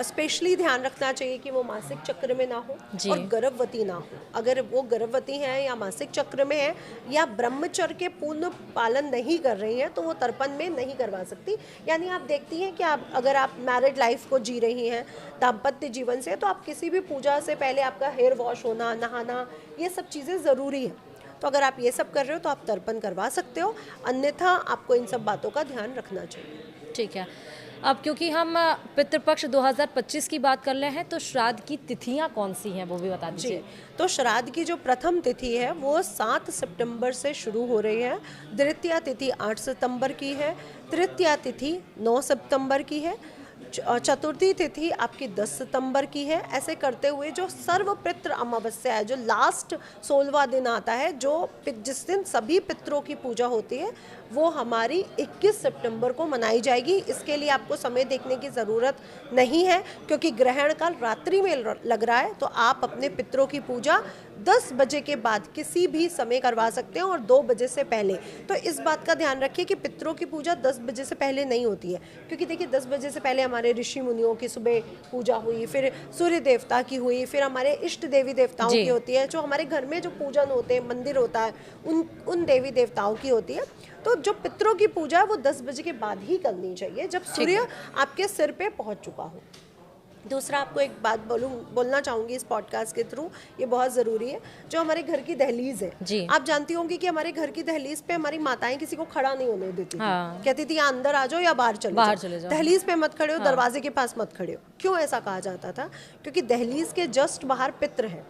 स्पेशली ध्यान रखना चाहिए कि वो मासिक चक्र में ना हो और गर्भवती ना हो। अगर वो गर्भवती है या मासिक चक्र में है या ब्रह्मचर्य के पूर्ण पालन नहीं कर रही हैं तो वो तर्पण में नहीं करवा सकती। यानी आप देखती हैं कि अगर आप मैरिड लाइफ को जी रही हैं दाम्पत्य जीवन से, तो आप किसी भी पूजा से पहले आपका हेयर वॉश होना, नहाना, ये सब चीज़ें ज़रूरी है। तो अगर आप ये सब कर रहे हो तो आप तर्पण करवा सकते हो, अन्यथा आपको इन सब बातों का ध्यान रखना चाहिए। ठीक है। अब क्योंकि हम पितृपक्ष 2025 की बात कर रहे हैं तो श्राद्ध की तिथियां कौन सी हैं वो भी बता दीजिए। तो श्राद्ध की जो प्रथम तिथि है वो 7 सितंबर से शुरू हो रही है, द्वितीया तिथि 8 सितंबर की है, तृतीया तिथि 9 सितंबर की है, चतुर्थी तिथि आपकी 10 सितंबर की है। ऐसे करते हुए जो सर्वपितृ अमावस्या है, जो लास्ट 16वां दिन आता है, जो जिस दिन सभी पितरों की पूजा होती है, वो हमारी 21 सितंबर को मनाई जाएगी। इसके लिए आपको समय देखने की ज़रूरत नहीं है क्योंकि ग्रहण काल रात्रि में लग रहा है, तो आप अपने पितरों की पूजा 10 बजे के बाद किसी भी समय करवा सकते हैं और 2 बजे से पहले। तो इस बात का ध्यान रखिए कि पितरों की पूजा 10 बजे से पहले नहीं होती है, क्योंकि देखिए 10 बजे से पहले हमारे ऋषि मुनियों की सुबह पूजा हुई, फिर सूर्य देवता की हुई, फिर हमारे इष्ट देवी देवताओं की होती है, जो हमारे घर में जो पूजन होते हैं, मंदिर होता है, उन देवी देवताओं की होती है। तो जो पितरों की पूजा है वो 10 बजे के बाद ही करनी चाहिए, जब सूर्य आपके सिर पे पहुंच चुका हो। दूसरा आपको एक बात बोलना चाहूँगी इस पॉडकास्ट के थ्रू, ये बहुत ज़रूरी है। जो हमारे घर की दहलीज है, आप जानती होंगी कि हमारे घर की दहलीज पे हमारी माताएं किसी को खड़ा नहीं होने देती थी। कहती थी या अंदर आ जाओ या बाहर चले जाओ, दहलीज पे मत खड़े हो, दरवाजे के पास मत खड़े हो। क्यों ऐसा कहा जाता था? क्योंकि दहलीज के जस्ट बाहर पितृ है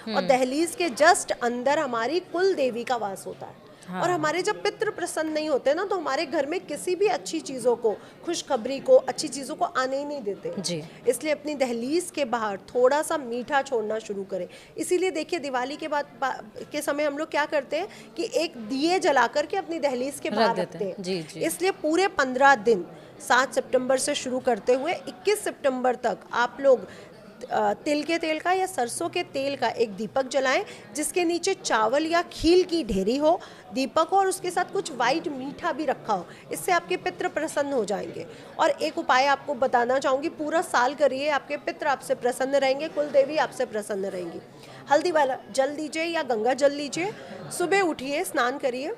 और दहलीज के जस्ट अंदर हमारी कुल देवी का वास होता है। और हमारे जब पितृ प्रसन्न नहीं होते ना, तो हमारे घर में किसी भी अच्छी चीज़ों को, खुशखबरी को, अच्छी चीज़ों को आने ही नहीं देते जी। इसलिए अपनी दहलीज के बाहर थोड़ा सा मीठा छोड़ना शुरू करें। इसीलिए देखिए दिवाली के बाद के समय हम लोग क्या करते हैं कि एक दिए जला करके अपनी दहलीज के बाहर रखते हैं। इसलिए पूरे 15 दिन 7 सितंबर से शुरू करते हुए 21 सितंबर तक आप लोग तिल के तेल का या सरसों के तेल का एक दीपक जलाएं, जिसके नीचे चावल या खील की ढेरी हो, दीपक हो और उसके साथ कुछ वाइट मीठा भी रखा हो। इससे आपके पितृ प्रसन्न हो जाएंगे। और एक उपाय आपको बताना चाहूँगी, पूरा साल करिए, आपके पितृ आपसे प्रसन्न रहेंगे, कुल देवी आपसे प्रसन्न रहेंगी। हल्दी वाला जल लीजिए या गंगा जल लीजिए, सुबह उठिए, स्नान करिए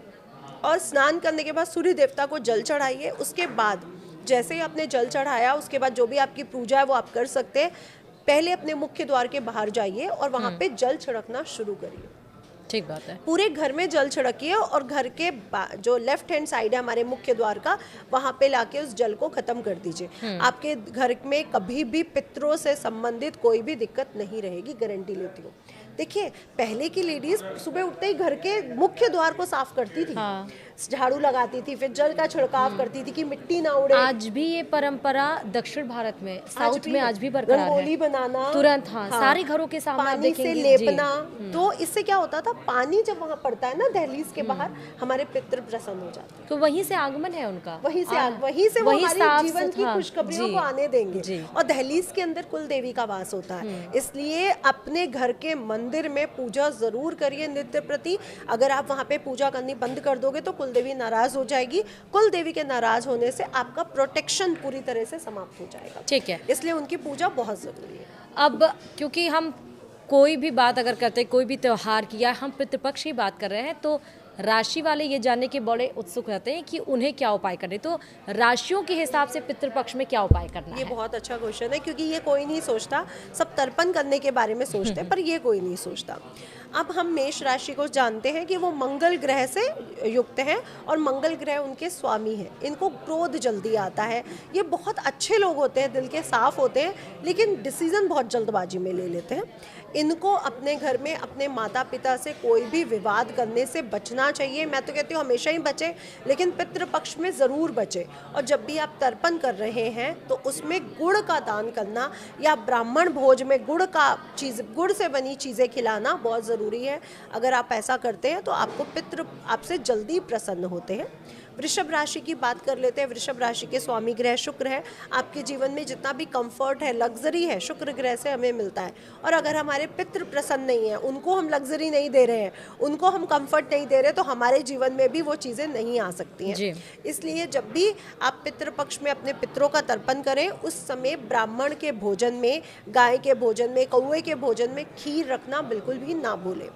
और स्नान करने के बाद सूर्य देवता को जल चढ़ाइए। उसके बाद जैसे ही आपने जल चढ़ाया, उसके बाद जो भी आपकी पूजा है वो आप कर सकते हैं। पहले अपने मुख्य द्वार के बाहर जाइए और वहाँ पे जल छिड़कना शुरू करिए। ठीक बात है। पूरे घर में जल छिड़किए और घर के जो लेफ्ट हैंड साइड है हमारे मुख्य द्वार का, वहाँ पे लाके उस जल को खत्म कर दीजिए। आपके घर में कभी भी पितरों से संबंधित कोई भी दिक्कत नहीं रहेगी, गारंटी लेती हूँ। देखिए पहले की लेडीज सुबह उठते ही घर के मुख्य द्वार को साफ करती थी, झाड़ू लगाती थी, फिर जल का छिड़काव करती थी कि मिट्टी ना उड़े। आज भी ये परंपरा दक्षिण भारत में, साउथ में आज भी बरकरार है। रंगोली बनाना तुरंत सारे घरों के सामने पानी से लेपना। तो इससे क्या होता था, पानी जब वहाँ पड़ता है ना दहलीज के बाहर, हमारे पितृ प्रसन्न हो जाते हैं। तो वहीं से आगमन है उनका, वहीं से वो हमारे जीवन की खुशखबरियों को आने देंगे। और दहलीज के अंदर कुल देवी का वास होता है। इसलिए अपने घर के मंदिर में पूजा जरूर करिए नित्य प्रति। अगर आप वहाँ पे पूजा करनी बंद कर दोगे तो कुल देवी नाराज हो जाएगी। कुल देवी के नाराज होने से आपका प्रोटेक्शन पूरी तरह से समाप्त हो जाएगा। ठीक है, इसलिए उनकी पूजा बहुत जरूरी है। अब क्योंकि हम कोई भी बात अगर करते हैं, कोई भी त्योहार की, या हम पितृपक्ष की बात कर रहे हैं, तो राशि वाले ये जानने के बड़े उत्सुक रहते हैं कि उन्हें क्या उपाय करने। तो राशियों के हिसाब से पितृपक्ष में क्या उपाय करना है? ये बहुत अच्छा क्वेश्चन है, क्योंकि ये कोई नहीं सोचता। सब तर्पण करने के बारे में सोचते हैं, पर ये कोई नहीं सोचता। अब हम मेष राशि को जानते हैं कि वो मंगल ग्रह से युक्त हैं और मंगल ग्रह उनके स्वामी हैं। इनको क्रोध जल्दी आता है। ये बहुत अच्छे लोग होते हैं, दिल के साफ होते हैं, लेकिन डिसीजन बहुत जल्दबाजी में ले लेते हैं। इनको अपने घर में अपने माता पिता से कोई भी विवाद करने से बचना चाहिए। मैं तो कहती हूँ हमेशा ही बचे, लेकिन पितृपक्ष में ज़रूर बचे। और जब भी आप तर्पण कर रहे हैं तो उसमें गुड़ का दान करना या ब्राह्मण भोज में गुड़ से बनी चीज़ें खिलाना बहुत ज़रूरी है। अगर आप ऐसा करते हैं तो आपको पितृ आपसे जल्दी प्रसन्न होते हैं। वृषभ राशि की बात कर लेते हैं। वृषभ राशि के स्वामी ग्रह शुक्र है। आपके जीवन में जितना भी कंफर्ट है, लग्जरी है, शुक्र ग्रह से हमें मिलता है। और अगर हमारे पितृ प्रसन्न नहीं है, उनको हम लग्जरी नहीं दे रहे हैं, उनको हम कंफर्ट नहीं दे रहे, तो हमारे जीवन में भी वो चीज़ें नहीं आ सकती हैं। इसलिए जब भी आप पितृपक्ष में अपने पितरों का तर्पण करें, उस समय ब्राह्मण के भोजन में, गाय के भोजन में, कौवे के भोजन में खीर रखना बिल्कुल भी ना भूलें।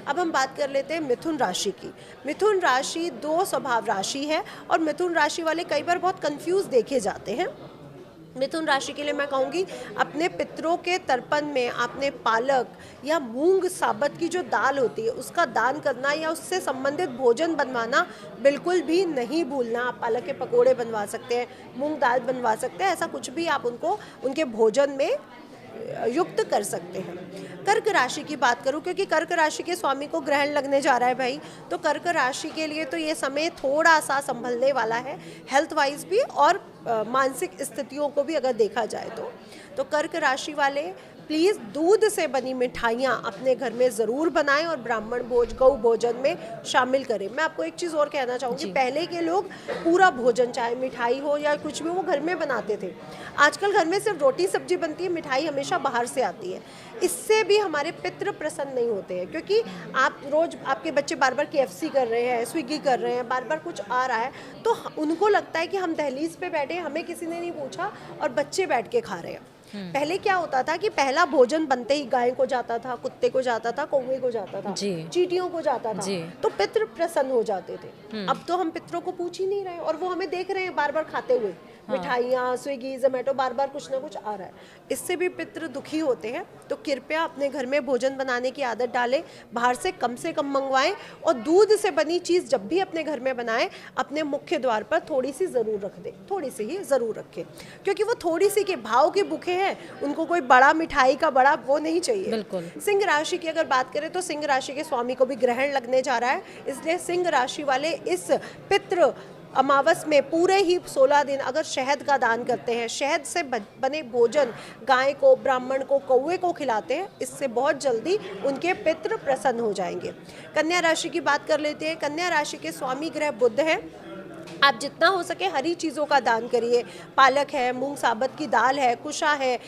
अब हम बात कर लेते हैं मिथुन राशि की। मिथुन राशि 2 स्वभाव राशि है और मिथुन राशि वाले कई बार बहुत कंफ्यूज देखे जाते हैं। मिथुन राशि के लिए मैं कहूँगी, अपने पितरों के तर्पण में आपने पालक या मूंग साबत की जो दाल होती है उसका दान करना या उससे संबंधित भोजन बनवाना बिल्कुल भी नहीं भूलना। आप पालक के पकोड़े बनवा सकते हैं, मूंग दाल बनवा सकते हैं, ऐसा कुछ भी आप उनको उनके भोजन में युक्त कर सकते हैं। कर्क राशि की बात करूं, क्योंकि कर्क राशि के स्वामी को ग्रहण लगने जा रहा है भाई, तो कर्क राशि के लिए तो ये समय थोड़ा सा संभलने वाला है, हेल्थ वाइज भी और मानसिक स्थितियों को भी अगर देखा जाए तो कर्क राशि वाले प्लीज़ दूध से बनी मिठाइयाँ अपने घर में ज़रूर बनाएं और ब्राह्मण भोज, गौ भोजन में शामिल करें। मैं आपको एक चीज़ और कहना चाहूँगी, पहले के लोग पूरा भोजन, चाहे मिठाई हो या कुछ भी, वो घर में बनाते थे। आजकल घर में सिर्फ रोटी सब्जी बनती है, मिठाई हमेशा बाहर से आती है। इससे भी हमारे पितृ प्रसन्न नहीं होते हैं, क्योंकि आप रोज़, आपके बच्चे बार बार KFC कर रहे हैं, स्विगी कर रहे हैं, बार बार कुछ आ रहा है, तो उनको लगता है कि हम दहलीज पे बैठे, हमें किसी ने नहीं पूछा और बच्चे बैठ के खा रहे हैं। पहले क्या होता था कि पहला भोजन बनते ही गाय को जाता था, कुत्ते को जाता था, कौवे को जाता था, चींटियों को जाता था, तो पितृ प्रसन्न हो जाते थे। अब तो हम पितरों को पूछ ही नहीं रहे और वो हमें देख रहे हैं बार बार खाते हुए। मिठाइयाँ, स्विगी, जोमेटो, बार बार कुछ ना कुछ आ रहा है, इससे भी पितृ दुखी होते हैं। तो कृपया अपने घर में भोजन बनाने की आदत डालें, बाहर से कम मंगवाएं और दूध से बनी चीज़ जब भी अपने घर में बनाएं, अपने मुख्य द्वार पर थोड़ी सी ज़रूर रख दें, थोड़ी सी ही ज़रूर रखें, क्योंकि वो थोड़ी सी के भाव के भूखे हैं, उनको कोई बड़ा मिठाई का बड़ा वो नहीं चाहिए। बिल्कुल। सिंह राशि की अगर बात करें तो सिंह राशि के स्वामी को भी ग्रहण लगने जा रहा है, इसलिए सिंह राशि वाले इस पितृ अमावस में पूरे ही 16 दिन अगर शहद का दान करते हैं, शहद से बने भोजन गाय को, ब्राह्मण को, कौवे को खिलाते हैं, इससे बहुत जल्दी उनके पितृ प्रसन्न हो जाएंगे। कन्या राशि की बात कर लेते हैं। कन्या राशि के स्वामी ग्रह बुध है। आप जितना हो सके हरी चीज़ों का दान करिए, पालक है, मूंग साबत की दाल है, कुशा है,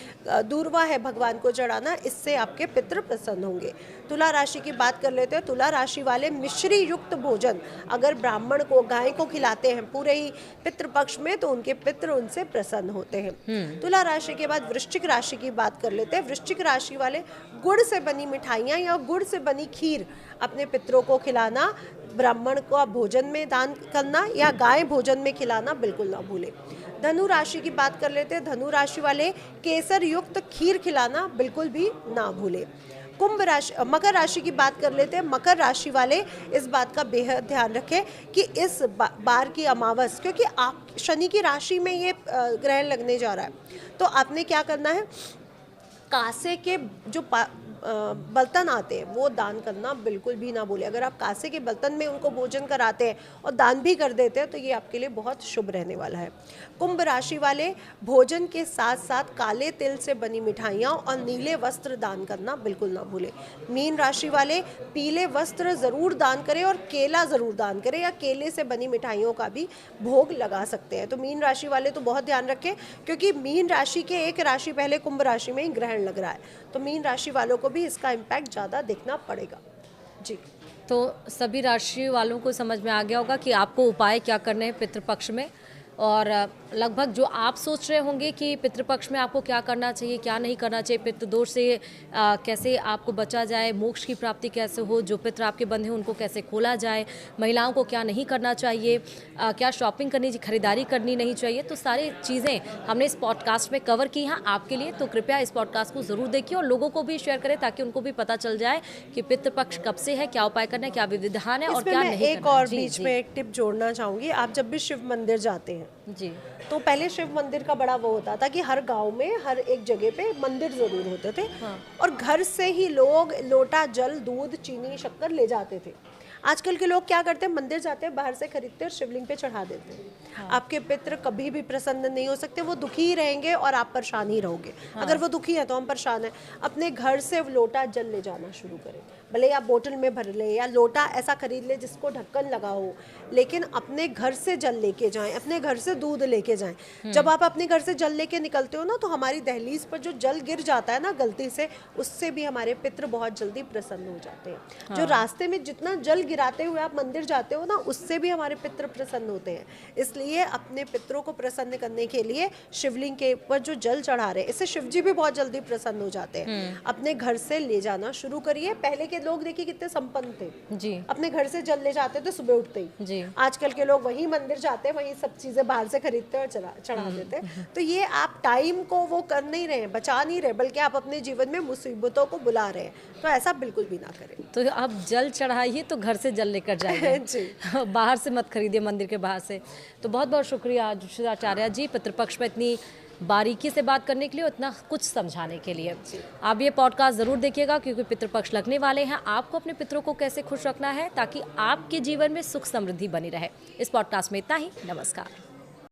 दूर्वा है, भगवान को चढ़ाना, इससे आपके पितृ प्रसन्न होंगे। तुला राशि की बात कर लेते हैं। तुला राशि वाले मिश्री युक्त भोजन अगर ब्राह्मण को, गाय को खिलाते हैं पूरे ही पितृपक्ष में, तो उनके पितृ उनसे प्रसन्न होते हैं। तुला राशि के बाद वृश्चिक राशि की बात कर लेते हैं। वृश्चिक राशि वाले गुड़ से बनी मिठाइयाँ या गुड़ से बनी खीर अपने पितरों को खिलाना, ब्राह्मण को भोजन में दान करना या गाय भोजन में खिलाना बिल्कुल ना भूलें। धनु राशि की बात कर लेते हैं। धनु राशि वाले केसर युक्त खीर खिलाना बिल्कुल भी ना भूलें। कुंभ राशि, मकर राशि की बात कर लेते हैं। मकर राशि वाले इस बात का बेहद ध्यान रखें कि इस बार की अमावस, क्योंकि आप शनि की राशि में ये ग्रहण लगने जा रहा है, तो आपने क्या करना है, कांसे के जो बर्तन आते हैं वो दान करना बिल्कुल भी ना भूलें। अगर आप कांसे के बर्तन में उनको भोजन कराते हैं और दान भी कर देते हैं तो ये आपके लिए बहुत शुभ रहने वाला है। कुंभ राशि वाले भोजन के साथ साथ काले तिल से बनी मिठाइयाँ और नीले वस्त्र दान करना बिल्कुल ना भूलें। मीन राशि वाले पीले वस्त्र ज़रूर दान करें और केला ज़रूर दान करें या केले से बनी मिठाइयों का भी भोग लगा सकते हैं। तो मीन राशि वाले तो बहुत ध्यान रखें, क्योंकि मीन राशि के एक राशि पहले कुंभ राशि में ही ग्रहण लग रहा है, तो मीन राशि वालों को भी इसका इम्पैक्ट ज़्यादा देखना पड़ेगा। जी, तो सभी राशि वालों को समझ में आ गया होगा कि आपको उपाय क्या करने हैं पितृपक्ष में, और लगभग जो आप सोच रहे होंगे कि पितृपक्ष में आपको क्या करना चाहिए, क्या नहीं करना चाहिए, पितृदोष से कैसे आपको बचा जाए, मोक्ष की प्राप्ति कैसे हो, जो पितृ आपके बंधे हैं उनको कैसे खोला जाए, महिलाओं को क्या नहीं करना चाहिए, क्या शॉपिंग करनी चाहिए, खरीदारी करनी नहीं चाहिए, तो सारी चीज़ें हमने इस पॉडकास्ट में कवर की हैं आपके लिए। तो कृपया इस पॉडकास्ट को ज़रूर देखिए और लोगों को भी शेयर करें ताकि उनको भी पता चल जाए कि पितृपक्ष कब से है, क्या उपाय करना है, क्या विधान है और क्या नहीं करना। एक और बीच में एक टिप जोड़ना चाहूँगी। आप जब भी शिव मंदिर जाते हैं जी, तो पहले शिव मंदिर का बड़ा वो होता था कि हर गांव में हर एक जगह पे मंदिर जरूर होते थे। और घर से ही लोग लोटा जल, दूध, चीनी, शक्कर ले जाते थे। आजकल के लोग क्या करते हैं, मंदिर जाते हैं, बाहर से खरीदते हैं, शिवलिंग पे चढ़ा देते हैं। आपके पितृ कभी भी प्रसन्न नहीं हो सकते, वो दुखी ही रहेंगे और आप परेशान ही रहोगे। अगर वो दुखी है तो हम परेशान हैं। अपने घर से लोटा जल ले जाना शुरू करें, भले आप बोतल में भर ले या लोटा ऐसा खरीद ले जिसको ढक्कन लगा हो, लेकिन अपने घर से जल लेके जाएं, अपने घर से दूध लेके जाएं। जब आप अपने घर से जल लेके निकलते हो ना, तो हमारी दहलीज पर जो जल गिर जाता है ना गलती से, उससे भी हमारे पितृ बहुत जल्दी प्रसन्न हो जाते हैं। जो रास्ते में जितना जल गिराते हुए आप मंदिर जाते हो ना, उससे भी हमारे पितृ प्रसन्न होते हैं। इसलिए अपने पितरों को प्रसन्न करने के लिए शिवलिंग के ऊपर जो जल चढ़ा रहे हैं, इससे शिवजी भी बहुत जल्दी प्रसन्न हो जाते हैं। अपने घर से ले जाना शुरू करिए। पहले के लोग देखिए कितने संपन्न थे जी, अपने घर से जल ले जाते थे सुबह उठते ही जी। आजकल के लोग वहीं मंदिर जाते हैं, वहीं सब चीजें बाहर से खरीदते हैं और चढ़ा देते हैं। तो ये आप टाइम को वो कर नहीं रहे हैं, बचा नहीं रहे, बल्कि आप अपने जीवन में मुसीबतों को बुला रहे हैं। तो ऐसा बिल्कुल भी ना करें। तो आप जल चढ़ाइए तो घर से जल लेकर जाइए जी। बाहर से मत खरीदिए, मंदिर के बाहर से। तो बहुत बहुत शुक्रिया ज्योतिषाचार्य जी, पितृपक्ष में इतनी बारीकी से बात करने के लिए, इतना कुछ समझाने के लिए। आप ये पॉडकास्ट ज़रूर देखिएगा, क्योंकि पितृपक्ष लगने वाले हैं। आपको अपने पितरों को कैसे खुश रखना है ताकि आपके जीवन में सुख समृद्धि बनी रहे। इस पॉडकास्ट में इतना ही। नमस्कार।